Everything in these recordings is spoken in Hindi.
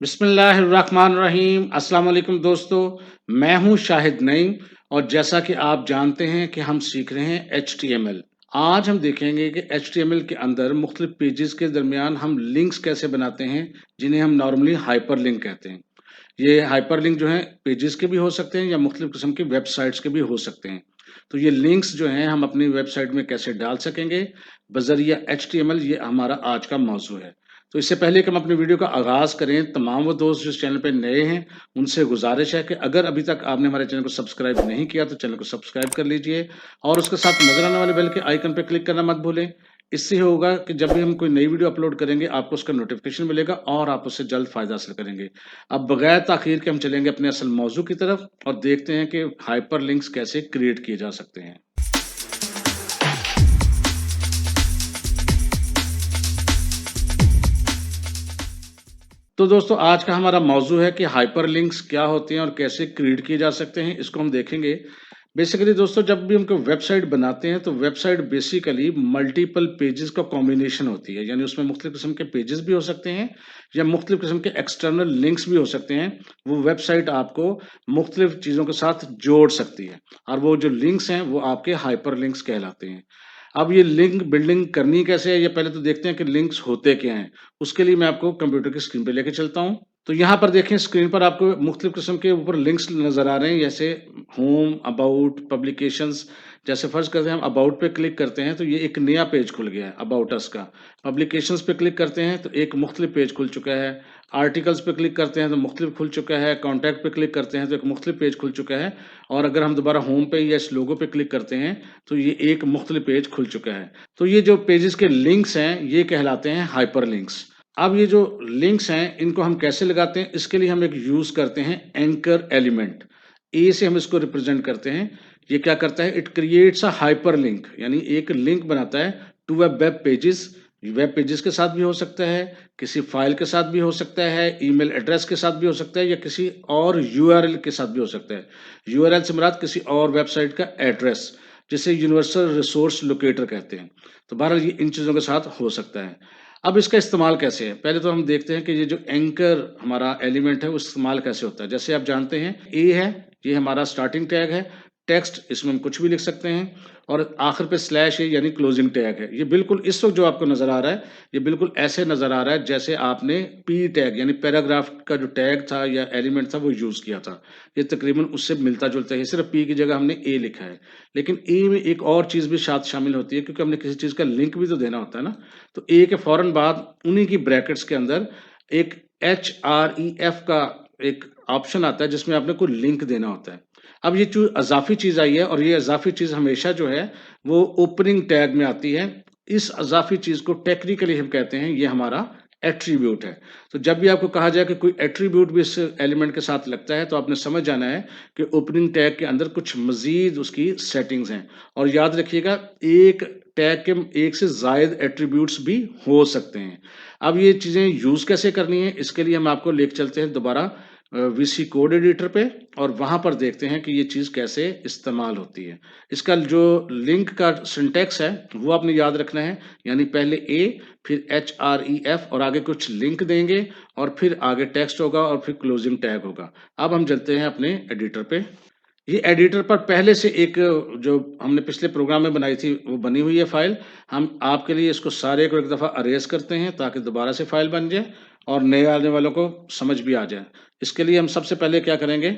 बिस्मिल्लाहिर्रहमानिर्रहीम। अस्सलाम वालेकुम दोस्तों, मैं हूं शाहिद नईम और जैसा कि आप जानते हैं कि हम सीख रहे हैं एचटीएमएल। आज हम देखेंगे कि एचटीएमएल के अंदर मुख्तलिफ पेजेस के दरमियान हम लिंक्स कैसे बनाते हैं, जिन्हें हम नॉर्मली हाइपरलिंक कहते हैं। ये हाइपरलिंक जो है पेजेस के भी हो सकते हैं या मुख्तलिफ किस्म की वेबसाइट्स के भी हो सकते हैं। तो ये लिंक्स जो हैं हम अपनी वेबसाइट में कैसे डाल सकेंगे बजरिया एचटीएमएल, ये हमारा आज का मौजू है। तो इससे पहले कि हम अपनी वीडियो का आगाज़ करें, तमाम वो दोस्त जो इस चैनल पे नए हैं, उनसे गुज़ारिश है कि अगर अभी तक आपने हमारे चैनल को सब्सक्राइब नहीं किया, तो चैनल को सब्सक्राइब कर लीजिए और उसके साथ नज़र आने वाले बेल के आइकन पे क्लिक करना मत भूलें। इससे होगा कि जब भी हम कोई नई वीडियो अपलोड करेंगे, आपको उसका नोटिफ़िकेशन मिलेगा और आप उससे जल्द फ़ायदा हासिल करेंगे। अब बगैर ताख़ीर के हम चलेंगे अपने असल मौज़ू की तरफ और देखते हैं कि हाइपरलिंक्स कैसे क्रिएट किए जा सकते हैं। तो दोस्तों आज का हमारा मौजू है कि हाइपरलिंक्स क्या होते हैं और कैसे क्रिएट किए जा सकते हैं, इसको हम देखेंगे। बेसिकली दोस्तों जब भी हम कोई वेबसाइट बनाते हैं तो वेबसाइट बेसिकली मल्टीपल पेजेस का कॉम्बिनेशन होती है, यानी उसमें मुख्तलिफ किस्म के पेजेस भी हो सकते हैं या मुख्तलिफ किस्म के एक्सटर्नल लिंक्स भी हो सकते हैं। वो वेबसाइट आपको मुख्तलिफ चीज़ों के साथ जोड़ सकती है और वो जो लिंक्स हैं वो आपके हाइपरलिंक्स कहलाते हैं। अब ये लिंक बिल्डिंग करनी कैसे है, ये पहले तो देखते हैं कि लिंक्स होते क्या हैं। उसके लिए मैं आपको कंप्यूटर की स्क्रीन पे लेके चलता हूँ। तो यहाँ पर देखें स्क्रीन पर आपको मुख्तलिफ किस्म के ऊपर लिंक्स नज़र आ रहे हैं, जैसे होम, अबाउट, पब्लिकेशंस। जैसे फ़र्ज़ करते हैं हम अबाउट पे क्लिक करते हैं तो ये एक नया पेज खुल गया है अबाउट अस का। पब्लिकेशंस पे क्लिक करते हैं तो एक मुख्तलिफ पेज खुल चुका है। आर्टिकल्स पे क्लिक करते हैं तो मुख्तलिफ खुल चुका है। कॉन्टैक्ट पे क्लिक करते हैं तो एक मुख्तलिफ पेज खुल चुका है। और अगर हम दोबारा होम पे या इस लोगो पे क्लिक करते हैं तो ये एक मुख्तलिफ पेज खुल चुका है। तो ये जो पेजेस के लिंक्स हैं ये कहलाते हैं हाइपरलिंक्स। अब ये जो लिंक्स हैं इनको हम कैसे लगाते हैं, इसके लिए हम एक यूज़ करते हैं एंकर एलिमेंट। ए से हम इसको रिप्रेजेंट करते हैं। ये क्या करता है, इट क्रिएट्स अ हाइपरलिंक, यानी एक लिंक बनाता है to a web pages. Web pages के साथ भी हो सकता है, किसी फाइल के साथ भी हो सकता है, ईमेल एड्रेस के साथ भी हो सकता है या किसी और यूआरएल के साथ भी हो सकता है। यूआरएल से मुराद किसी और वेबसाइट का एड्रेस, जिसे यूनिवर्सल रिसोर्स लोकेटर कहते हैं। तो बहरहाल ये इन चीज़ों के साथ हो सकता है। अब इसका इस्तेमाल कैसे है? पहले तो हम देखते हैं कि ये जो एंकर हमारा एलिमेंट है वो इस्तेमाल कैसे होता है। जैसे आप जानते हैं ए है, ये हमारा स्टार्टिंग टैग है। टेक्स्ट इसमें हम कुछ भी लिख सकते हैं और आखिर पे स्लैश है यानी क्लोजिंग टैग है। ये बिल्कुल इस वक़्त जो आपको नज़र आ रहा है, ये बिल्कुल ऐसे नज़र आ रहा है जैसे आपने पी टैग यानी पैराग्राफ का जो टैग था या एलिमेंट था वो यूज़ किया था। ये तकरीबन उससे मिलता-जुलता है, सिर्फ़ पी की जगह हमने ए लिखा है। लेकिन ए में एक और चीज़ भी साथ शामिल होती है क्योंकि हमने किसी चीज़ का लिंक भी तो देना होता है ना। तो ए के फ़ौरन बाद उन्हीं की ब्रैकेट्स के अंदर एक एचआरईएफ का एक ऑप्शन आता है जिसमें आपने कोई लिंक देना होता है। अब ये जो इज़ाफ़ी चीज़ आई है और ये इज़ाफ़ी चीज़ हमेशा जो है वो ओपनिंग टैग में आती है। इस इज़ाफ़ी चीज़ को टेक्निकली हम कहते हैं ये हमारा एट्रिब्यूट है। तो जब भी आपको कहा जाए कि कोई एट्रिब्यूट भी इस एलिमेंट के साथ लगता है तो आपने समझ जाना है कि ओपनिंग टैग के अंदर कुछ मज़ीद उसकी सेटिंग्स हैं। और याद रखिएगा एक टैग के एक से ज़ायद एट्रिब्यूट्स भी हो सकते हैं। अब ये चीज़ें यूज़ कैसे करनी है, इसके लिए हम आपको लेके चलते हैं दोबारा वीसी कोड एडिटर पे और वहाँ पर देखते हैं कि ये चीज़ कैसे इस्तेमाल होती है। इसका जो लिंक का सिंटैक्स है वो आपने याद रखना है, यानी पहले ए फिर एचआरईएफ और आगे कुछ लिंक देंगे और फिर आगे टेक्स्ट होगा और फिर क्लोजिंग टैग होगा। अब हम चलते हैं अपने एडिटर पे। ये एडिटर पर पहले से एक जो हमने पिछले प्रोग्राम में बनाई थी वो बनी हुई है फाइल। हम आपके लिए इसको सारे को एक दफ़ा अरेज़ करते हैं ताकि दोबारा से फाइल बन जाए और नए आने वालों को समझ भी आ जाए। इसके लिए हम सबसे पहले क्या करेंगे,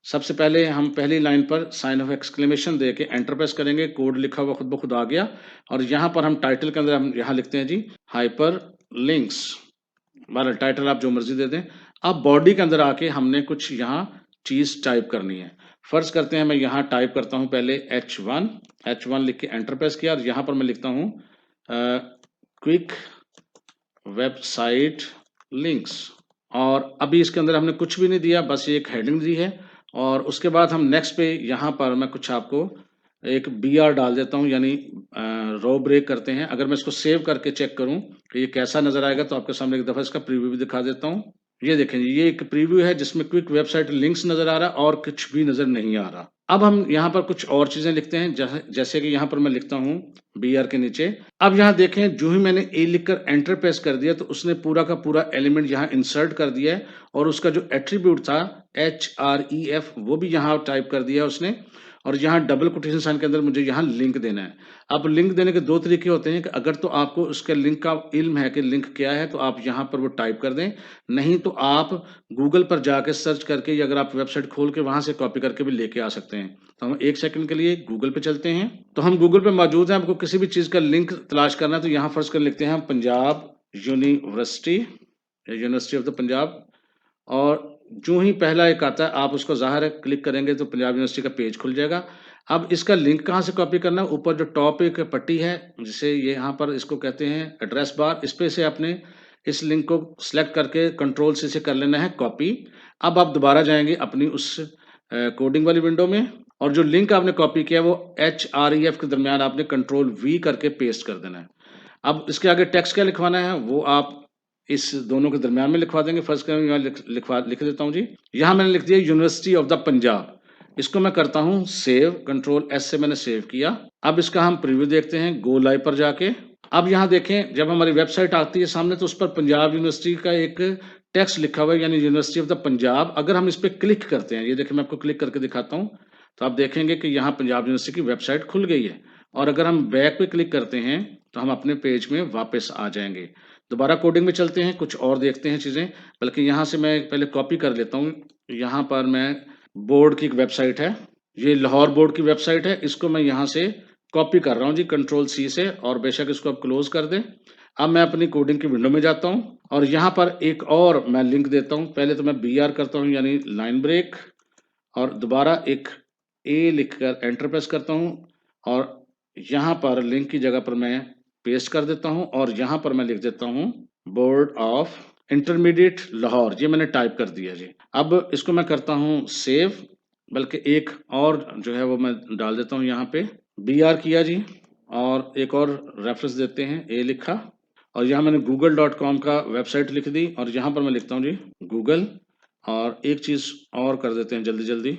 सबसे पहले हम पहली लाइन पर साइन ऑफ एक्सक्लेमेशन दे के एंटर प्रेस करेंगे। कोड लिखा हुआ खुद ब खुद आ गया और यहाँ पर हम टाइटल के अंदर हम यहाँ लिखते हैं जी हाइपरलिंक्स। बहरहाल टाइटल आप जो मर्ज़ी दे दें। अब बॉडी के अंदर आके हमने कुछ यहाँ चीज़ टाइप करनी है। फ़र्ज़ करते हैं मैं यहाँ टाइप करता हूँ पहले H1 लिख के एंटर प्रेस किया और यहाँ पर मैं लिखता हूँ क्विक वेबसाइट लिंक्स। और अभी इसके अंदर हमने कुछ भी नहीं दिया, बस ये एक हेडिंग दी है और उसके बाद हम नेक्स्ट पे यहाँ पर मैं कुछ आपको एक बीआर डाल देता हूँ, यानी रो ब्रेक करते हैं। अगर मैं इसको सेव करके चेक करूँ कि ये कैसा नज़र आएगा तो आपके सामने एक दफ़ा इसका प्रीव्यू भी दिखा देता हूँ। ये देखें, ये एक प्रीव्यू है जिसमें क्विक वेबसाइट लिंक्स नज़र आ रहा है और कुछ भी नज़र नहीं आ रहा। अब हम यहाँ पर कुछ और चीज़ें लिखते हैं, जैसे कि यहाँ पर मैं लिखता हूँ BR के नीचे। अब यहाँ देखें, जो ही मैंने ए लिखकर एंटर प्रेस कर दिया तो उसने पूरा का पूरा एलिमेंट यहाँ इंसर्ट कर दिया है और उसका जो एट्रीब्यूट था HREF वो भी यहाँ टाइप कर दिया उसने, और यहाँ डबल कोटेशन साइन के अंदर मुझे यहाँ लिंक देना है। अब लिंक देने के 2 तरीके होते हैं कि अगर तो आपको उसके लिंक का इल्म है कि लिंक क्या है तो आप यहाँ पर वो टाइप कर दें, नहीं तो आप गूगल पर जाके सर्च करके, या अगर आप वेबसाइट खोल के वहाँ से कॉपी करके भी लेके आ सकते हैं। तो हम 1 सेकंड के लिए गूगल पे चलते हैं। तो हम गूगल पे मौजूद हैं, आपको किसी भी चीज़ का लिंक तलाश करना है तो यहाँ फर्स्ट कर लिखते हैं हम Punjab university, university of the Punjab, और जो ही पहला एक आता है आप उसको ज़ाहिर है क्लिक करेंगे तो पंजाब यूनिवर्सिटी का पेज खुल जाएगा। अब इसका लिंक कहाँ से कॉपी करना है, ऊपर जो टॉप एक पट्टी है जिसे ये यहाँ पर इसको कहते हैं एड्रेस बार, इस पे से आपने इस लिंक को सिलेक्ट करके कंट्रोल से कर लेना है कॉपी। अब आप दोबारा जाएंगे अपनी उस कोडिंग वाली विंडो में, और जो लिंक आपने कॉपी किया वो HREF के दरमियान आपने कंट्रोल V करके पेस्ट कर देना है। अब इसके आगे टेक्स्ट क्या लिखवाना है वो आप इस दोनों के दरमियान में लिखवा देंगे। फर्स्ट का मैं लिख देता हूँ जी। यहाँ मैंने लिख दिया यूनिवर्सिटी ऑफ द पंजाब, इसको मैं करता हूँ सेव, कंट्रोल S से मैंने सेव किया। अब इसका हम प्रीव्यू देखते हैं गो लाइव पर जाके। अब यहाँ देखें, जब हमारी वेबसाइट आती है सामने तो उस पर पंजाब यूनिवर्सिटी का एक टेक्स्ट लिखा हुआ है, यानी यूनिवर्सिटी ऑफ द पंजाब। अगर हम इस पर क्लिक करते हैं, ये देखिए मैं आपको क्लिक करके दिखाता हूँ, तो आप देखेंगे कि यहाँ पंजाब यूनिवर्सिटी की वेबसाइट खुल गई है। और अगर हम बैक पे क्लिक करते हैं तो हम अपने पेज में वापस आ जाएंगे। दोबारा कोडिंग में चलते हैं, कुछ और देखते हैं चीज़ें, बल्कि यहाँ से मैं पहले कॉपी कर लेता हूँ। यहाँ पर मैं बोर्ड की एक वेबसाइट है, ये लाहौर बोर्ड की वेबसाइट है, इसको मैं यहाँ से कॉपी कर रहा हूँ जी कंट्रोल C से, और बेशक इसको आप क्लोज कर दें। अब मैं अपनी कोडिंग की विंडो में जाता हूँ और यहाँ पर एक और मैं लिंक देता हूँ। पहले तो मैं BR करता हूँ यानी लाइन ब्रेक, और दोबारा एक ए लिखकर एंटर प्रेस करता हूँ, और यहाँ पर लिंक की जगह पर मैं पेस्ट कर देता हूँ, और यहाँ पर मैं लिख देता हूँ बोर्ड ऑफ इंटरमीडिएट लाहौर, ये मैंने टाइप कर दिया जी। अब इसको मैं करता हूँ सेव, बल्कि एक और जो है वो मैं डाल देता हूँ यहाँ पे, BR किया जी, और एक और रेफरेंस देते हैं, ए लिखा, और यहाँ मैंने google.com का वेबसाइट लिख दी, और यहाँ पर मैं लिखता हूँ जी गूगल, और एक चीज़ और कर देते हैं जल्दी जल्दी,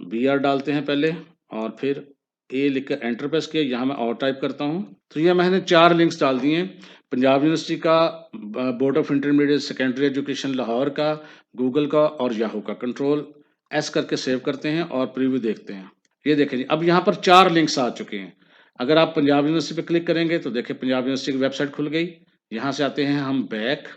BR डालते हैं पहले और फिर ए लिखकर एंटर प्रेस किया। यहाँ मैं और टाइप करता हूँ, तो ये मैंने 4 लिंक्स डाल दिए हैं, पंजाब यूनिवर्सिटी का, board of intermediate secondary education Lahore का, गूगल का और याहू का। कंट्रोल S करके सेव करते हैं और प्रीव्यू देखते हैं। ये देखें जी, अब यहाँ पर 4 लिंक्स आ चुके हैं। अगर आप पंजाब यूनिवर्सिटी पे क्लिक करेंगे तो देखिए पंजाब यूनिवर्सिटी की वेबसाइट खुल गई। यहाँ से आते हैं हम बैक,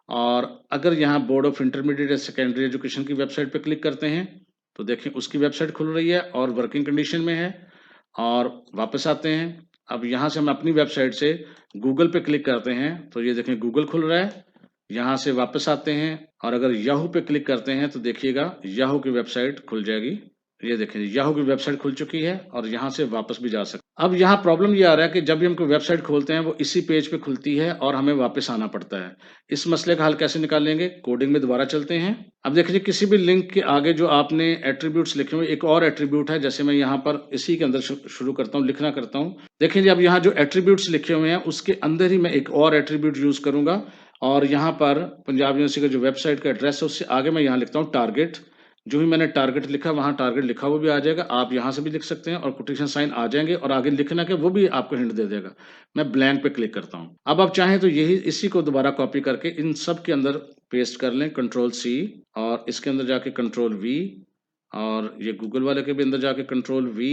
और अगर यहाँ बोर्ड ऑफ इंटरमीडिएट या सेकेंडरी एजुकेशन की वेबसाइट पे क्लिक करते हैं तो देखें उसकी वेबसाइट खुल रही है और वर्किंग कंडीशन में है, और वापस आते हैं। अब यहाँ से हम अपनी वेबसाइट से गूगल पे क्लिक करते हैं तो ये देखें गूगल खुल रहा है। यहाँ से वापस आते हैं और अगर याहू पे क्लिक करते हैं तो देखिएगा याहू की वेबसाइट खुल जाएगी। ये देखें याहू की वेबसाइट खुल चुकी है और यहाँ से वापस भी जा सकते हैं। अब यहाँ प्रॉब्लम ये आ रहा है कि जब भी हम कोई वेबसाइट खोलते हैं वो इसी पेज पे खुलती है और हमें वापस आना पड़ता है। इस मसले का हल कैसे निकालेंगे, कोडिंग में दोबारा चलते हैं। अब देखिए किसी भी लिंक के आगे जो आपने एट्रीब्यूट्स लिखे हुए, एक और एट्रीब्यूट है, जैसे मैं यहाँ पर इसी के अंदर शुरू करता हूँ, लिखना करता हूँ। देखिए जी, अब यहाँ जो एट्रीब्यूट्स लिखे हुए हैं उसके अंदर ही मैं एक और एट्रीब्यूट यूज करूंगा, और यहाँ पर पंजाब यूनिवर्सिटी का जो वेबसाइट का एड्रेस है उससे आगे मैं यहाँ लिखता हूँ टारगेट। जो ही मैंने टारगेट लिखा वहाँ टारगेट लिखा हुआ भी आ जाएगा, आप यहाँ से भी लिख सकते हैं और कोटेशन साइन आ जाएंगे और आगे लिखना के वो भी आपको हिंट दे देगा। मैं ब्लैंक पे क्लिक करता हूँ। अब आप चाहें तो यही इसी को दोबारा कॉपी करके इन सब के अंदर पेस्ट कर लें, कंट्रोल C, और इसके अंदर जाके कंट्रोल V, और ये गूगल वाले के भी अंदर जाके कंट्रोल V,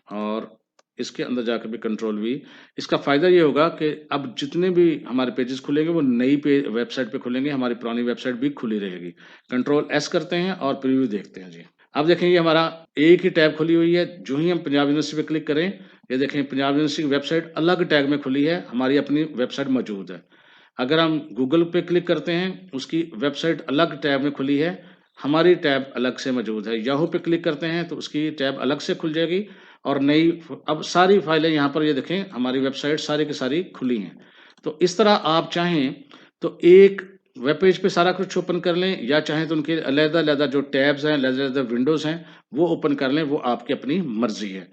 और इसके अंदर जाकर भी कंट्रोल V। इसका फ़ायदा ये होगा कि अब जितने भी हमारे पेजेस खुलेंगे वो नई वेबसाइट पे खुलेंगे, हमारी पुरानी वेबसाइट भी खुली रहेगी। कंट्रोल S करते हैं और प्रीव्यू देखते हैं जी। अब देखें ये हमारा एक ही टैब खुली हुई है। जो ही हम पंजाब यूनिवर्सिटी पे क्लिक करें, ये देखें पंजाब यूनिवर्सिटी की वेबसाइट अलग टैग में खुली है, हमारी अपनी वेबसाइट मौजूद है। अगर हम गूगल पे क्लिक करते हैं उसकी वेबसाइट अलग टैब में खुली है, हमारी टैब अलग से मौजूद है। याहू पे क्लिक करते हैं तो उसकी टैब अलग से खुल जाएगी और नई अब सारी फाइलें यहाँ पर ये देखें हमारी वेबसाइट सारी की सारी खुली हैं। तो इस तरह आप चाहें तो एक वेब पेज पे सारा कुछ ओपन कर लें, या चाहें तो उनके अलग-अलग जो टैब्स हैं, अलग-अलग विंडोज़ हैं वो ओपन कर लें, वो आपकी अपनी मर्जी है।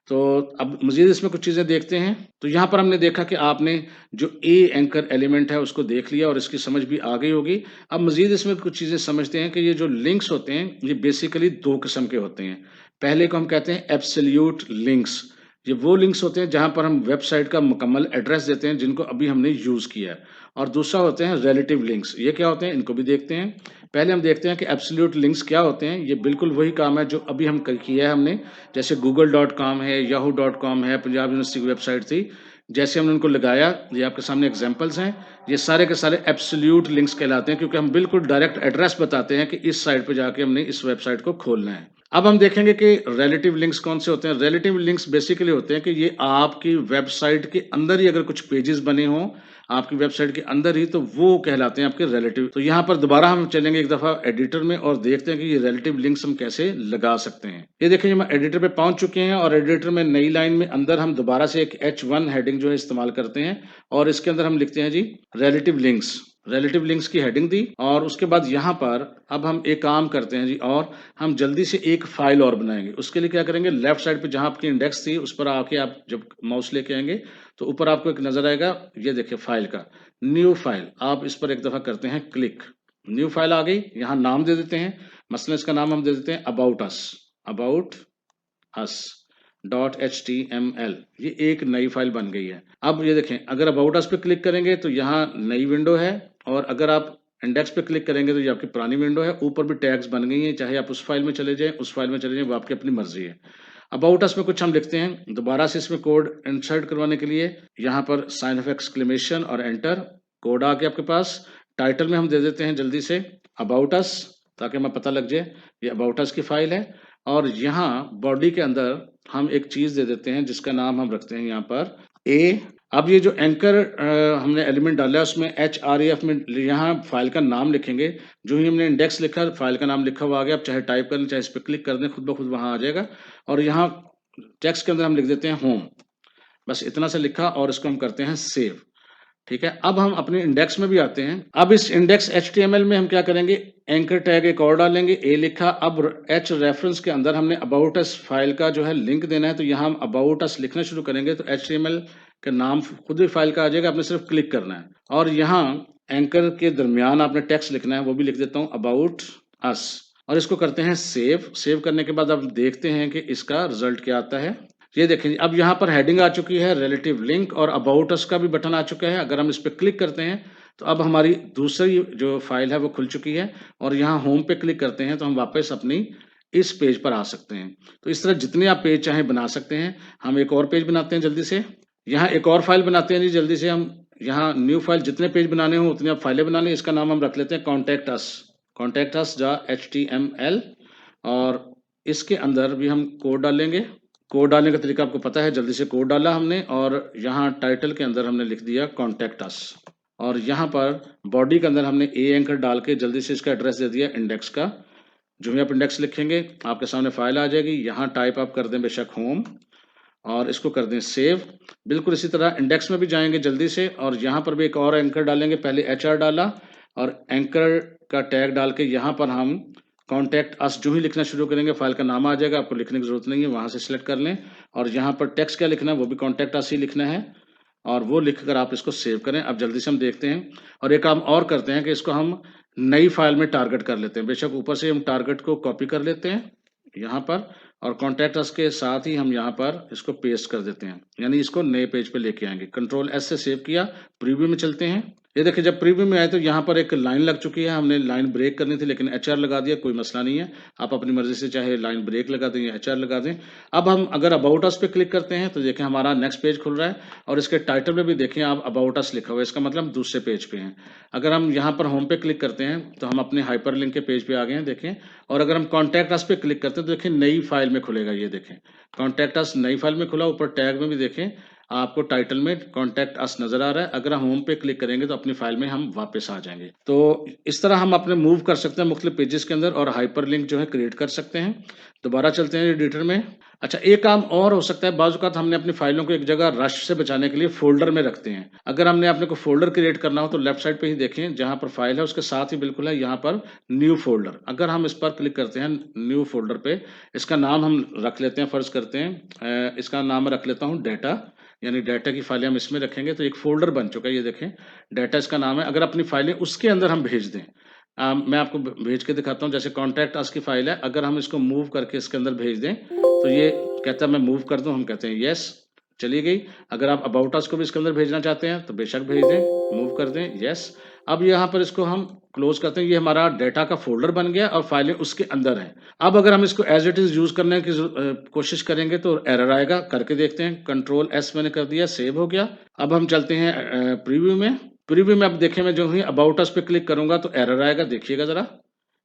तो अब मज़ीद इसमें कुछ चीज़ें देखते हैं। तो यहाँ पर हमने देखा कि आपने जो ए एंकर एलिमेंट है उसको देख लिया और इसकी समझ भी आ गई होगी। अब मज़ीद इसमें कुछ चीज़ें समझते हैं कि ये जो लिंक्स होते हैं ये बेसिकली 2 किस्म के होते हैं। पहले को हम कहते हैं एब्सोल्यूट लिंक्स। ये वो लिंक्स होते हैं जहाँ पर हम वेबसाइट का मुकम्मल एड्रेस देते हैं जिनको अभी हमने यूज़ किया है। और दूसरा होते हैं रिलेटिव लिंक्स। ये क्या होते हैं इनको भी देखते हैं। पहले हम देखते हैं कि एब्सोल्यूट लिंक्स क्या होते हैं। ये बिल्कुल वही काम है जो अभी हम किया है हमने। जैसे google.com है, yahoo.com है, पंजाब यूनिवर्सिटी की वेबसाइट थी। जैसे हमने उनको लगाया, ये आपके सामने एग्जांपल्स हैं। ये सारे के सारे एब्सोल्यूट लिंक्स कहलाते हैं क्योंकि हम बिल्कुल डायरेक्ट एड्रेस बताते हैं कि इस साइट पे जाके हमने इस वेबसाइट को खोलना है। अब हम देखेंगे कि रिलेटिव लिंक्स कौन से होते हैं। रिलेटिव लिंक्स बेसिकली होते हैं कि ये आपकी वेबसाइट के अंदर ही अगर कुछ पेजेस बने हों, आपकी वेबसाइट के अंदर ही, तो वो कहलाते हैं आपके रिलेटिव। तो यहाँ पर दोबारा हम चलेंगे एक दफ़ा एडिटर में और देखते हैं कि ये रिलेटिव लिंक्स हम कैसे लगा सकते हैं। ये देखिए हम एडिटर पे पहुंच चुके हैं और एडिटर में नई लाइन में अंदर हम दोबारा से एक H1 हेडिंग जो है इस्तेमाल करते हैं और इसके अंदर हम लिखते हैं जी रिलेटिव लिंक्स। रिलेटिव लिंक्स की हेडिंग दी और उसके बाद यहाँ पर अब हम एक काम करते हैं जी, और हम जल्दी से एक फाइल और बनाएंगे। उसके लिए क्या करेंगे, लेफ्ट साइड पे जहाँ आपकी इंडेक्स थी उस पर आके आप जब माउस लेके आएंगे तो ऊपर आपको एक नजर आएगा, ये देखिए फाइल का न्यू फाइल। आप इस पर एक दफा करते हैं क्लिक, न्यू फाइल आ गई। यहाँ नाम दे देते हैं, मसलन इसका नाम हम दे देते हैं अबाउट अस .html। ये एक नई फाइल बन गई है। अब ये देखें, अगर अबाउट अस पे क्लिक करेंगे तो यहाँ नई विंडो है और अगर आप इंडेक्स पे क्लिक करेंगे तो ये आपकी पुरानी विंडो है। ऊपर भी टैग्स बन गई हैं, चाहे आप उस फाइल में चले जाएं, उस फाइल में चले जाएं, वो आपकी अपनी मर्जी है। अबाउट अस में कुछ हम लिखते हैं दोबारा से इसमें कोड इंसर्ट करवाने के लिए। यहाँ पर साइन ऑफ एक्सक्लेमेशन और एंटर, कोड आ गया आपके पास। टाइटल में हम दे देते हैं जल्दी से अबाउट अस, ताकि हमें पता लग जाए ये अबाउट अस की फाइल है। और यहाँ बॉडी के अंदर हम एक चीज दे देते हैं जिसका नाम हम रखते हैं यहाँ पर ए। अब ये जो एंकर हमने एलिमेंट डाला है उसमें href में यहाँ फाइल का नाम लिखेंगे। जो ही हमने इंडेक्स लिखा, फाइल का नाम लिखा हुआ आ गया। आप चाहे टाइप कर लें, चाहे इस पर क्लिक कर दें, खुद ब खुद वहाँ आ जाएगा। और यहाँ टेक्स्ट के अंदर हम लिख देते हैं होम। बस इतना से लिखा और इसको हम करते हैं सेव। ठीक है, अब हम अपने इंडेक्स में भी आते हैं। अब इस इंडेक्स HTML में हम क्या करेंगे, एंकर टैग एक और डालेंगे, ए लिखा। अब H रेफरेंस के अंदर हमने अबाउट अस फाइल का जो है लिंक देना है, तो यहाँ हम अबाउट अस लिखना शुरू करेंगे तो HTML का नाम खुद ही फाइल का आ जाएगा। आपने सिर्फ क्लिक करना है और यहाँ एंकर के दरमियान आपने टेक्स्ट लिखना है, वो भी लिख देता हूँ अबाउट अस। और इसको करते हैं सेव। सेव करने के बाद अब देखते हैं कि इसका रिजल्ट क्या आता है। ये देखें, अब यहाँ पर हेडिंग आ चुकी है, रिलेटिव लिंक, और अबाउट अस का भी बटन आ चुका है। अगर हम इस पर क्लिक करते हैं तो अब हमारी दूसरी जो फाइल है वो खुल चुकी है। और यहाँ होम पे क्लिक करते हैं तो हम वापस अपनी इस पेज पर आ सकते हैं। तो इस तरह जितने आप पेज चाहें बना सकते हैं। हम एक और पेज बनाते हैं जल्दी से। यहाँ एक और फाइल बनाते हैं जी जल्दी से। हम यहाँ न्यू फाइल, जितने पेज बनाने हो उतनी आप फाइलें बना लें। इसका नाम हम रख लेते हैं कॉन्टैक्ट अस .html। और इसके अंदर भी हम कोड डालेंगे। कोड डालने का तरीका आपको पता है, जल्दी से कोड डाला हमने और यहाँ टाइटल के अंदर हमने लिख दिया कॉन्टैक्ट अस। और यहाँ पर बॉडी के अंदर हमने ए एंकर डाल के जल्दी से इसका एड्रेस दे दिया इंडेक्स का। जो भी आप इंडेक्स लिखेंगे आपके सामने फाइल आ जाएगी। यहाँ टाइप आप कर दें बेशक होम और इसको कर दें सेव। बिल्कुल इसी तरह इंडेक्स में भी जाएंगे जल्दी से और यहाँ पर भी एक और एंकर डालेंगे। पहले HR डाला और एंकर का टैग डाल के यहाँ पर हम कॉन्टैक्ट अस जो ही लिखना शुरू करेंगे फाइल का नाम आ जाएगा। आपको लिखने की जरूरत नहीं है, वहां से सिलेक्ट कर लें। और यहाँ पर टेक्स्ट क्या लिखना है, वो भी कॉन्टैक्ट अस ही लिखना है और वो लिखकर आप इसको सेव करें। अब जल्दी से हम देखते हैं और एक काम और करते हैं कि इसको हम नई फाइल में टारगेट कर लेते हैं। बेशक ऊपर से हम टारगेट को कॉपी कर लेते हैं यहाँ पर और कॉन्टैक्ट अस के साथ ही हम यहाँ पर इसको पेस्ट कर देते हैं, यानी इसको नए पेज पे लेके आएंगे। कंट्रोल S से सेव किया। प्रीव्यू में चलते हैं। ये देखिए, जब प्रीव्यू में आए तो यहाँ पर एक लाइन लग चुकी है। हमने लाइन ब्रेक करनी थी लेकिन HR लगा दिया, कोई मसला नहीं है। आप अपनी मर्जी से चाहे लाइन ब्रेक लगा दें या HR लगा दें। अब हम अगर अबाउट अस पे क्लिक करते हैं तो देखें हमारा नेक्स्ट पेज खुल रहा है और इसके टाइटल में भी देखें आप अबाउट अस लिखा हुआ है, इसका मतलब दूसरे पेज पे हैं। अगर हम यहाँ पर होम पे क्लिक करते हैं तो हम अपने हाइपर लिंक के पेज पे आ गए हैं, देखें। और अगर हम कॉन्टैक्ट अस पे क्लिक करते हैं तो देखें नई फाइल में खुलेगा। ये देखें कॉन्टैक्ट अस नई फाइल में खुला, ऊपर टैग में भी देखें आपको टाइटल में कॉन्टैक्ट अस नज़र आ रहा है। अगर हम होम पे क्लिक करेंगे तो अपनी फ़ाइल में हम वापस आ जाएँगे। तो इस तरह हम अपने मूव कर सकते हैं मुख्तलिफ पेजेज़ के अंदर और हाइपरलिंक जो है क्रिएट कर सकते हैं। दोबारा चलते हैं एडिटर में। अच्छा, एक काम और हो सकता है, बाज़ औक़ात हमने अपनी फ़ाइलों को एक जगह रश से बचाने के लिए फ़ोल्डर में रखते हैं। अगर हमने अपने को फ़ोल्डर क्रिएट करना हो तो लेफ्ट साइड पे ही देखें, जहाँ पर फ़ाइल है उसके साथ ही बिल्कुल है यहाँ पर न्यू फ़ोल्डर। अगर हम इस पर क्लिक करते हैं न्यू फ़ोल्डर पे, इसका नाम हम रख लेते हैं, फ़र्ज़ करते हैं इसका नाम मैं रख लेता हूँ डाटा, यानी डाटा की फ़ाइलें हम इसमें रखेंगे तो एक फ़ोल्डर बन चुका है, ये देखें डाटा इसका नाम है। अगर अपनी फ़ाइलें उसके अंदर हम भेज दें, मैं आपको भेज के दिखाता हूँ। जैसे कॉन्टैक्ट अस की फ़ाइल है, अगर हम इसको मूव करके इसके अंदर भेज दें तो ये कहता है मैं मूव कर दूँ, हम कहते हैं येस, चली गई। अगर आप अबाउट अस को भी इसके अंदर भेजना चाहते हैं तो बेशक भेज दें, मूव कर दें, येस। अब यहाँ पर इसको हम क्लोज़ करते हैं, ये हमारा डाटा का फ़ोल्डर बन गया और फाइलें उसके अंदर हैं। अब अगर हम इसको एज़ इट इज़ यूज़ करने की कोशिश करेंगे तो एरर आएगा, करके देखते हैं। कंट्रोल एस मैंने कर दिया, सेव हो गया। अब हम चलते हैं प्रीव्यू में। प्रीव्यू में अब देखें, मैं जो ही अबाउट अस पे क्लिक करूँगा तो एरर आएगा, देखिएगा ज़रा,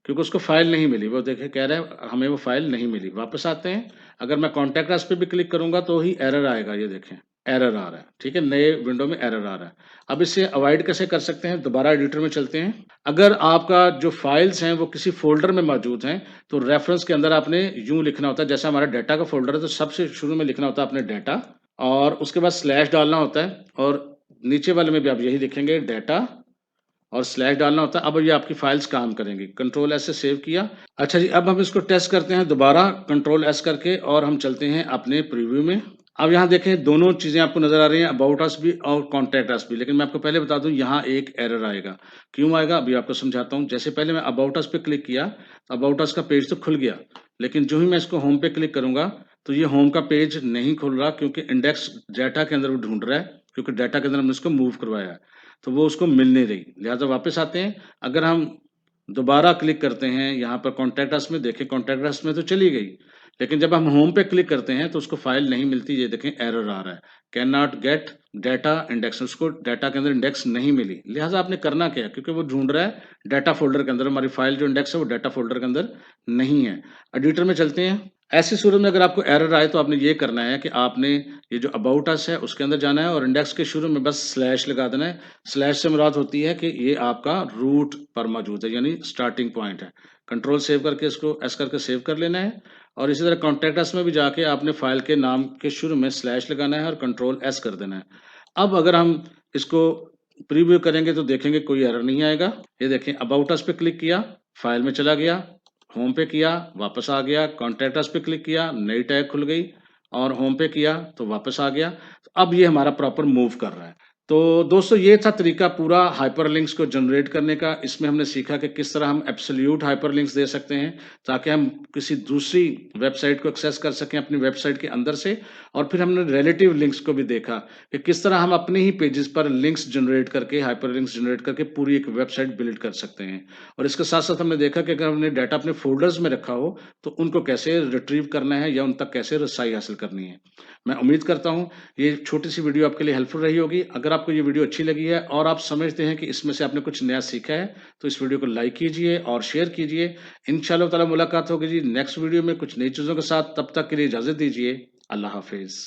क्योंकि उसको फ़ाइल नहीं मिली। वो देखिए कह रहा है हमें वो फ़ाइल नहीं मिली। वापस आते हैं, अगर मैं कॉन्टैक्ट अस पे भी क्लिक करूँगा तो ही एरर आएगा, ये देखें एरर आ रहा है, ठीक है? नए विंडो में एरर आ रहा है। अब इसे अवॉइड कैसे कर सकते हैं? दोबारा एडिटर में चलते हैं। अगर आपका जो फ़ाइल्स हैं वो किसी फ़ोल्डर में मौजूद हैं, तो रेफ़रेंस के अंदर आपने यूँ लिखना होता है, जैसे हमारा डाटा का फ़ोल्डर है तो सबसे शुरू में लिखना होता है आपने डाटा, और उसके बाद स्लैश डालना होता है, और नीचे वाले में भी आप यही लिखेंगे डाटा और स्लैश डालना होता है। अब ये आपकी फाइल्स काम करेंगी। कंट्रोल एस से सेव किया। अच्छा जी, अब हम इसको टेस्ट करते हैं दोबारा कंट्रोल एस करके, और हम चलते हैं अपने प्रीव्यू में। अब यहाँ देखें दोनों चीज़ें आपको नज़र आ रही हैं, अबाउट अस भी और कॉन्टैक्ट अस भी। लेकिन मैं आपको पहले बता दूँ, यहाँ एक एरर आएगा। क्यों आएगा अभी आपको समझाता हूँ। जैसे पहले मैं अबाउट अस पे क्लिक किया, अबाउट अस का पेज तो खुल गया, लेकिन जो ही मैं इसको होम पे क्लिक करूँगा तो ये होम का पेज नहीं खुल रहा, क्योंकि इंडेक्स डाटा के अंदर वो ढूँढ रहा है, क्योंकि डाटा के अंदर हमने उसको मूव करवाया है। तो वो उसको मिल नहीं रही। लिहाज़ा वापस आते हैं, अगर हम दोबारा क्लिक करते हैं यहाँ पर कॉन्टैक्ट अस में, देखें कॉन्टैक्ट अस में तो चली गई, लेकिन जब हम होम पे क्लिक करते हैं तो उसको फ़ाइल नहीं मिलती। ये देखें एरर आ रहा है, can not gate data index, उसको डाटा के अंदर इंडेक्स नहीं मिली। लिहाज़ा आपने करना क्या है, क्योंकि वो ढूँढ रहा है डाटा फ़ोल्डर के अंदर, हमारी फ़ाइल जो इंडेक्स है वो डाटा फ़ोल्डर के अंदर नहीं है। एडिटर में चलते हैं। ऐसी सूरत में अगर आपको एरर आए तो आपने ये करना है कि आपने ये जो अबाउट अस है उसके अंदर जाना है और इंडेक्स के शुरू में बस स्लैश लगा देना है। स्लैश से मुराद होती है कि ये आपका रूट पर मौजूद है, यानी स्टार्टिंग पॉइंट है। कंट्रोल सेव करके इसको एस करके सेव कर लेना है, और इसी तरह कॉन्टैक्ट अस में भी जाके आपने फ़ाइल के नाम के शुरू में स्लैश लगाना है और कंट्रोल एस कर देना है। अब अगर हम इसको प्रीव्यू करेंगे तो देखेंगे कोई एरर नहीं आएगा। ये देखें अबाउट अस पे क्लिक किया, फ़ाइल में चला गया, होम पे किया, वापस आ गया, कॉन्टैक्ट अस पे क्लिक किया, नई टैग खुल गई, और होम पे किया तो वापस आ गया। तो अब ये हमारा प्रॉपर मूव कर रहा है। तो दोस्तों, ये था तरीका पूरा हाइपरलिंक्स को जनरेट करने का। इसमें हमने सीखा कि किस तरह हम एब्सोल्यूट हाइपरलिंक्स दे सकते हैं, ताकि हम किसी दूसरी वेबसाइट को एक्सेस कर सकें अपनी वेबसाइट के अंदर से। और फिर हमने रिलेटिव लिंक्स को भी देखा कि किस तरह हम अपने ही पेजेस पर लिंक्स जनरेट करके, हाइपरलिंक्स जनरेट करके पूरी एक वेबसाइट बिल्ड कर सकते हैं। और इसके साथ-साथ हमने देखा कि अगर हमने डाटा अपने फ़ोल्डर्स में रखा हो, तो उनको कैसे रिट्रीव करना है या उन तक कैसे रसाई हासिल करनी है। मैं उम्मीद करता हूँ ये छोटी-सी वीडियो आपके लिए हेल्पफुल रही होगी। अगर आपको ये वीडियो अच्छी लगी है और आप समझते हैं कि इसमें से आपने कुछ नया सीखा है, तो इस वीडियो को लाइक कीजिए और शेयर कीजिए। इंशाअल्लाह ताला मुलाकात होगी जी नेक्स्ट वीडियो में कुछ नई चीज़ों के साथ। तब तक के लिए इजाज़त दीजिए। अल्लाह हाफ़िज़।